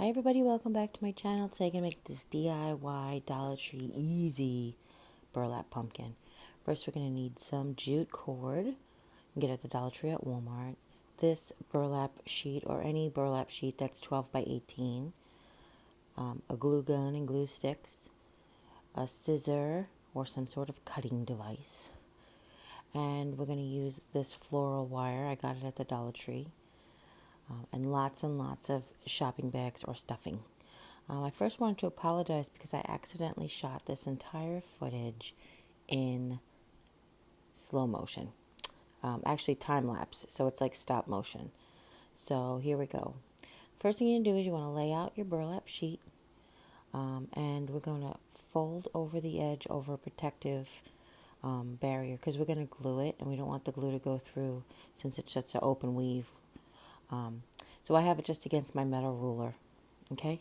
Hi everybody, welcome back to my channel. Today I'm going to make this DIY Dollar Tree easy burlap pumpkin. First we're going to need some jute cord. You can get it at the Dollar Tree at Walmart. This burlap sheet or any burlap sheet that's 12 by 18. A glue gun and glue sticks. A scissor or some sort of cutting device. And we're going to use this floral wire. I got it at the Dollar Tree. And lots of shopping bags or stuffing. I first wanted to apologize because I accidentally shot this entire footage in slow motion. Actually time lapse, so it's like stop motion. So here we go. First thing you do is you want to lay out your burlap sheet, and we're going to fold over the edge over a protective barrier because we're going to glue it and we don't want the glue to go through since it's such an open weave. So I have it just against my metal ruler, okay?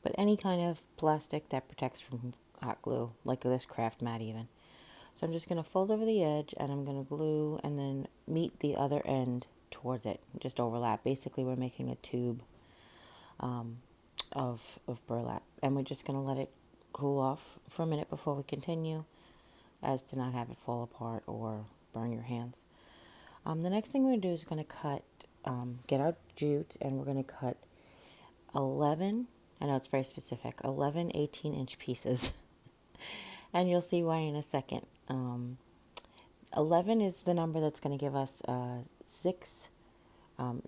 But any kind of plastic that protects from hot glue, like this craft mat even. So I'm just going to fold over the edge and I'm going to glue and then meet the other end towards it, just overlap. Basically we're making a tube of burlap, and we're just going to let it cool off for a minute before we continue, as to not have it fall apart or burn your hands. The next thing we're going to do is we're going to cut, get our jute, and we're going to cut 11, I know it's very specific, 11 18-inch pieces. And you'll see why in a second. 11 is the number that's going to give us 6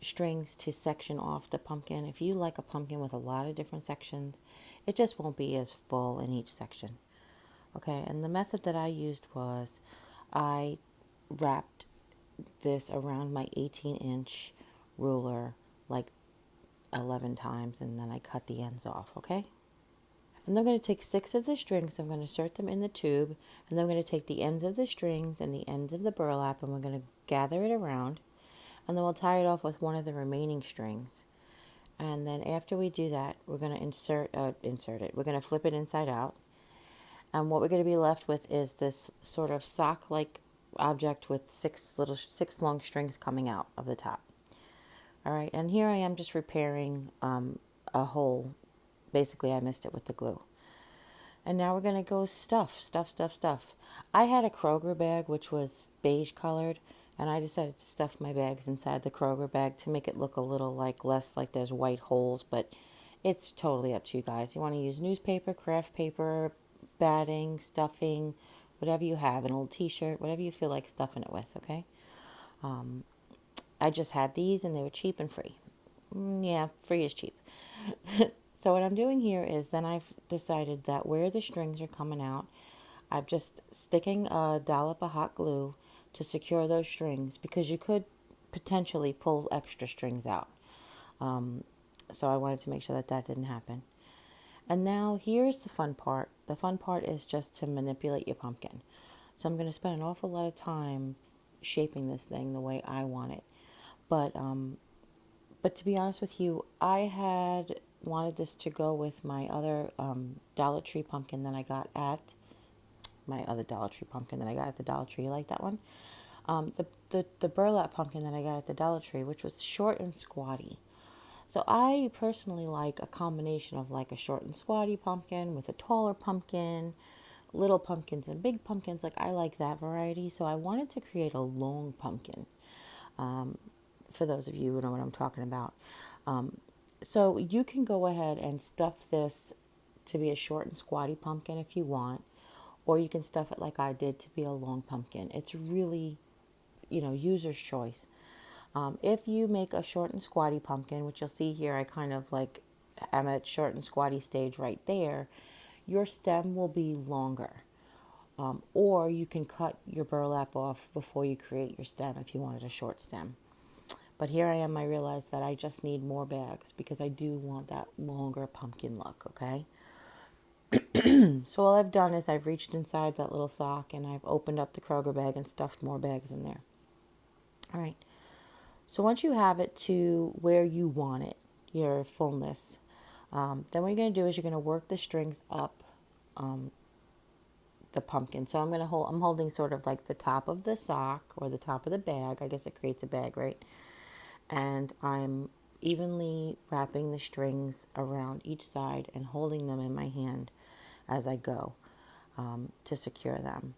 strings to section off the pumpkin. If you like a pumpkin with a lot of different sections, it just won't be as full in each section. Okay, and the method that I used was I wrapped this around my 18-inch ruler like 11 times, and then I cut the ends off, okay? And I'm going to take 6 of the strings, I'm going to insert them in the tube, and then I'm going to take the ends of the strings and the ends of the burlap, and we're going to gather it around, and then we'll tie it off with one of the remaining strings. And then after we do that, we're going to insert it. We're going to flip it inside out, and what we're going to be left with is this sort of sock-like object with 6 long strings coming out of the top. All right, and here I am just repairing a hole. Basically, I missed it with the glue. And now we're going to go stuff. I had a Kroger bag, which was beige colored, and I decided to stuff my bags inside the Kroger bag to make it look a little like less like there's white holes, but it's totally up to you guys. You want to use newspaper, craft paper, batting, stuffing, whatever you have, an old t-shirt, whatever you feel like stuffing it with, okay? I just had these and they were cheap and free. Yeah, free is cheap. So what I'm doing here is then I've decided that where the strings are coming out, I'm just sticking a dollop of hot glue to secure those strings, because you could potentially pull extra strings out. So I wanted to make sure that that didn't happen. And now here's the fun part. The fun part is just to manipulate your pumpkin. So I'm going to spend an awful lot of time shaping this thing the way I want it. But to be honest with you, I had wanted this to go with my other Dollar Tree pumpkin that I got at the Dollar Tree. You like that one? The burlap pumpkin that I got at the Dollar Tree, which was short and squatty. So I personally like a combination of like a short and squatty pumpkin with a taller pumpkin, little pumpkins and big pumpkins. Like I like that variety. So I wanted to create a long pumpkin. For those of you who know what I'm talking about. So you can go ahead and stuff this to be a short and squatty pumpkin if you want, or you can stuff it like I did to be a long pumpkin. It's really, user's choice. If you make a short and squatty pumpkin, which you'll see here, I kind of like am at short and squatty stage right there, your stem will be longer. Or you can cut your burlap off before you create your stem if you wanted a short stem. But here I am, I realized that I just need more bags because I do want that longer pumpkin look, okay? So all I've done is I've reached inside that little sock and I've opened up the Kroger bag and stuffed more bags in there. All right. So once you have it to where you want it, your fullness, then what you're going to do is you're going to work the strings up the pumpkin. So I'm holding sort of like the top of the sock or the top of the bag. I guess it creates a bag, right? And I'm evenly wrapping the strings around each side and holding them in my hand as I go to secure them.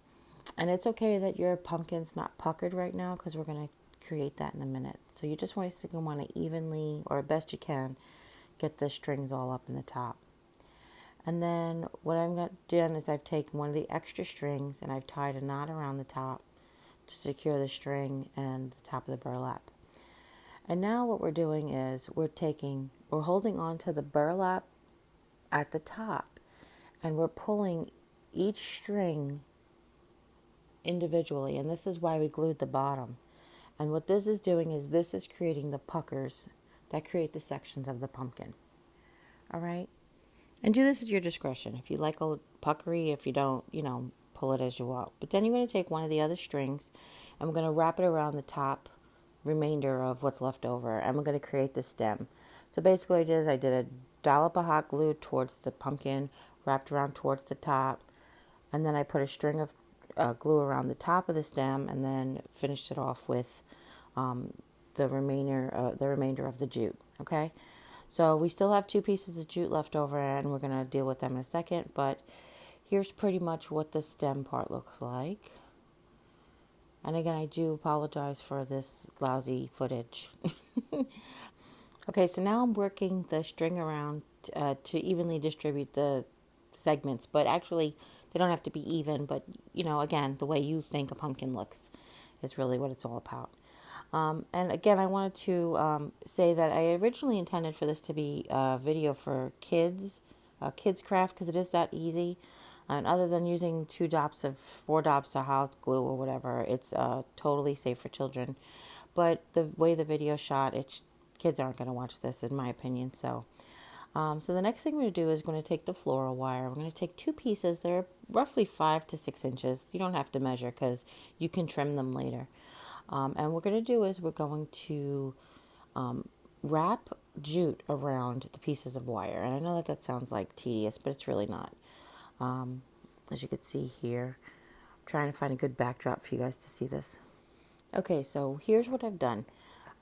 And it's okay that your pumpkin's not puckered right now because we're going to create that in a minute. So you just want to evenly, or best you can, get the strings all up in the top. And then what I've done is I've taken one of the extra strings and I've tied a knot around the top to secure the string and the top of the burlap. And now what we're doing is we're holding on to the burlap at the top and we're pulling each string individually. And this is why we glued the bottom. And what this is doing is this is creating the puckers that create the sections of the pumpkin. All right? And do this at your discretion. If you like a puckery, if you don't, pull it as you want. But then you're going to take one of the other strings and we're going to wrap it around the top remainder of what's left over, and we're going to create the stem. So basically what I did is I did a dollop of hot glue towards the pumpkin, wrapped around towards the top, and then I put a string of glue around the top of the stem, and then finished it off with the remainder of the jute. Okay, so we still have 2 pieces of jute left over, and we're going to deal with them in a second, but here's pretty much what the stem part looks like. And again, I do apologize for this lousy footage. Okay, so now I'm working the string around to evenly distribute the segments, but actually they don't have to be even, but again, the way you think a pumpkin looks is really what it's all about. And again, I wanted to say that I originally intended for this to be a video for kids craft, because it is that easy. And other than using 4 dots of hot glue or whatever, it's totally safe for children. But the way the video shot, kids aren't going to watch this, in my opinion. So the next thing we're going to do is going to take the floral wire. We're going to take 2 pieces. They're roughly 5 to 6 inches. You don't have to measure because you can trim them later. And what we're going to do is we're going to wrap jute around the pieces of wire. And I know that sounds like tedious, but it's really not. As you can see here, I'm trying to find a good backdrop for you guys to see this. Okay, so here's what I've done.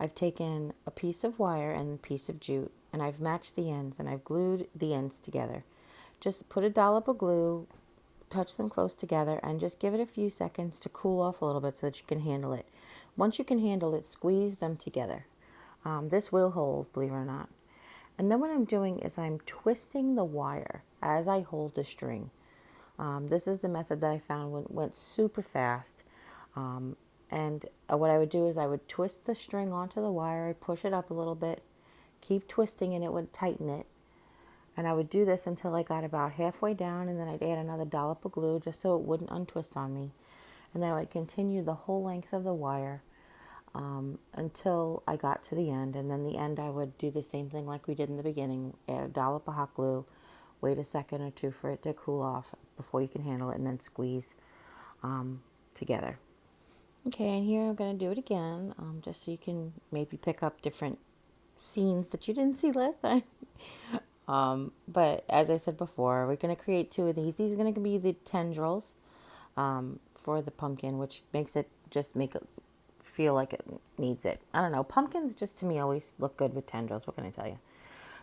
I've taken a piece of wire and a piece of jute, and I've matched the ends, and I've glued the ends together. Just put a dollop of glue, touch them close together, and just give it a few seconds to cool off a little bit so that you can handle it. Once you can handle it, squeeze them together. This will hold, believe it or not. And then what I'm doing is I'm twisting the wire as I hold the string. This is the method that I found went super fast. And what I would do is I would twist the string onto the wire, I'd push it up a little bit, keep twisting, and it would tighten it. And I would do this until I got about halfway down, and then I'd add another dollop of glue just so it wouldn't untwist on me. And then I would continue the whole length of the wire until I got to the end. And then the end I would do the same thing like we did in the beginning, add a dollop of hot glue, wait a second or two for it to cool off before you can handle it, and then squeeze together. Okay, and here I'm going to do it again, just so you can maybe pick up different scenes that you didn't see last time. But as I said before, we're going to create 2 of these. These are going to be the tendrils for the pumpkin, which makes it feel like it needs it. I don't know. Pumpkins just to me always look good with tendrils. What can I tell you?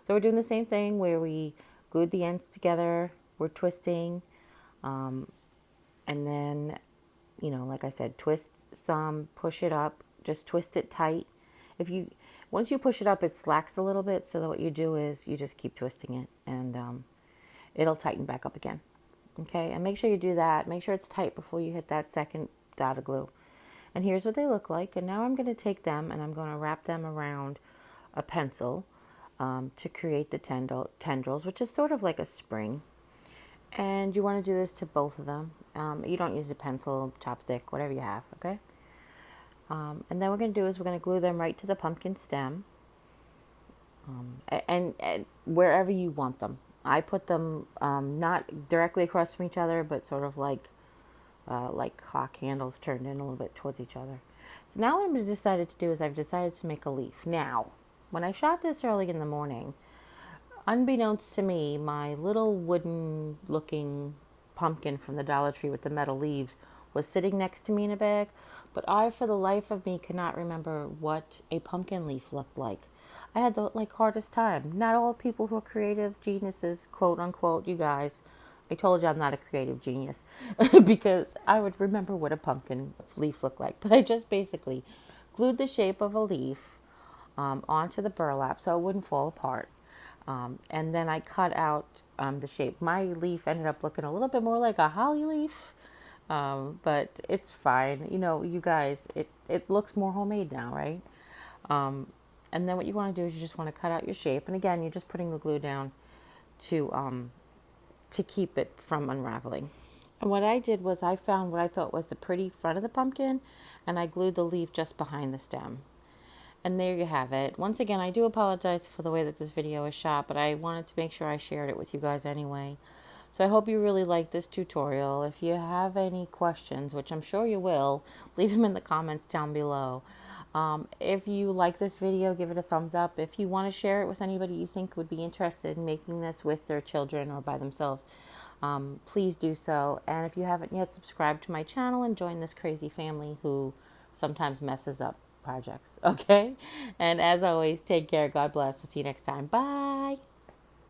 So we're doing the same thing where we glued the ends together. We're twisting, and then, like I said, twist some, push it up, just twist it tight. Once you push it up, it slacks a little bit. So that what you do is you just keep twisting it, and it'll tighten back up again. Okay, and make sure you do that. Make sure it's tight before you hit that second dot of glue. And here's what they look like. And now I'm going to take them and I'm going to wrap them around a pencil to create the tendrils, which is sort of like a spring. And you want to do this to both of them. You don't use a pencil, chopstick, whatever you have, okay? And then what we're going to do is we're going to glue them right to the pumpkin stem, and wherever you want them. I put them not directly across from each other, but sort of like clock handles turned in a little bit towards each other. So now what I've decided to do is I've decided to make a leaf. Now, when I shot this early in the morning, unbeknownst to me, my little wooden looking pumpkin from the Dollar Tree with the metal leaves was sitting next to me in a bag, but I, for the life of me, cannot remember what a pumpkin leaf looked like. I had the like hardest time. Not all people who are creative geniuses, quote unquote, you guys. I told you I'm not a creative genius because I would remember what a pumpkin leaf looked like. But I just basically glued the shape of a leaf onto the burlap so it wouldn't fall apart. And then I cut out the shape. My leaf ended up looking a little bit more like a holly leaf, but it's fine. You know, you guys, it looks more homemade now, right? Um, and then what you want to do is you just want to cut out your shape. And again, you're just putting the glue down to keep it from unraveling. And what I did was I found what I thought was the pretty front of the pumpkin, and I glued the leaf just behind the stem. And there you have it. Once again, I do apologize for the way that this video is shot, but I wanted to make sure I shared it with you guys anyway. So I hope you really like this tutorial. If you have any questions, which I'm sure you will, leave them in the comments down below. If you like this video, give it a thumbs up. If you want to share it with anybody you think would be interested in making this with their children or by themselves, please do so. And if you haven't yet, subscribe to my channel and join this crazy family who sometimes messes up projects. Okay? And as always, take care. God bless. We'll see you next time. Bye.